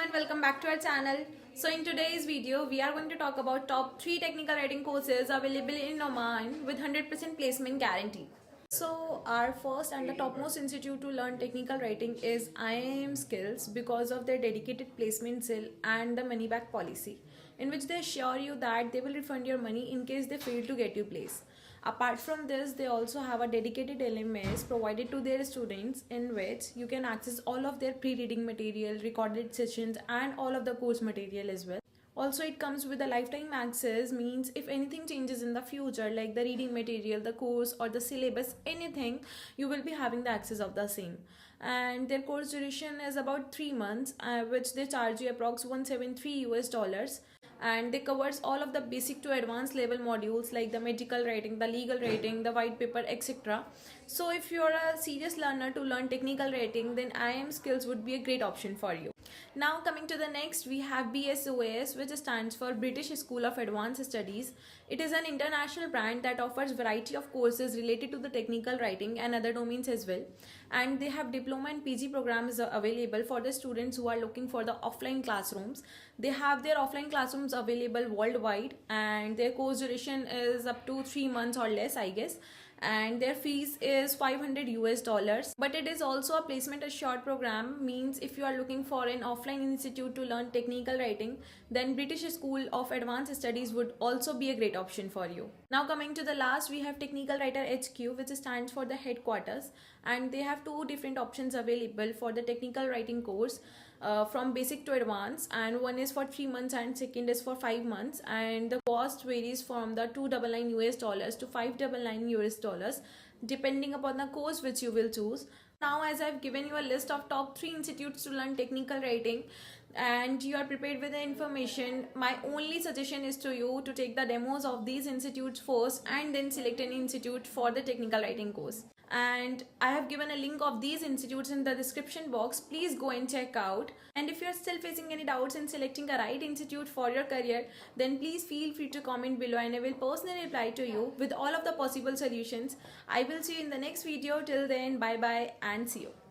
and welcome back to our channel. So in today's video we are going to talk about top 3 technical writing courses available in Oman with 100% placement guarantee. So our first and the topmost institute to learn technical writing is IIM Skills because of their dedicated placement zeal and the money back policy, in which they assure you that they will refund your money in case they fail to get you place. Apart from this, they also have a dedicated LMS provided to their students in which you can access all of their pre-reading material, recorded sessions and all of the course material as well. Also, it comes with a lifetime access, means if anything changes in the future like the reading material, the course or the syllabus, anything, you will be having the access of the same. And their course duration is about 3 months, which they charge you approx 173 US dollars, and they covers all of the basic to advanced level modules like the medical writing, the legal writing, the white paper, etc. So if you're a serious learner to learn technical writing, then IIM Skills would be a great option for you. Now coming to the next, we have BSOAS, which stands for British School of Advanced Studies. It is an international brand that offers variety of courses related to the technical writing and other domains as well. And they have diploma and PG programs available for the students who are looking for the offline classrooms. They have their offline classrooms available worldwide, and their course duration is up to 3 months or less, I guess, and their fees is 500 US dollars. But it is also a placement assured program, means if you are looking for an offline institute to learn technical writing, then British School of Advanced Studies would also be a great option for you. Now coming to the last, we have Technical Writer HQ, which stands for the headquarters, and they have two different options available for the technical writing course, from basic to advanced, and one is for 3 months and second is for 5 months, and the cost varies from the 299 US dollars to 599 US dollars depending upon the course which you will choose. Now, as I've given you a list of top 3 institutes to learn technical writing and you are prepared with the information, my only suggestion is to you to take the demos of these institutes first and then select an institute for the technical writing course. And I have given a link of these institutes in the description box. Please go and check out. And if you are still facing any doubts in selecting a right institute for your career, then please feel free to comment below and I will personally reply to you with all of the possible solutions. I will see you in the next video. Till then, bye bye and see you.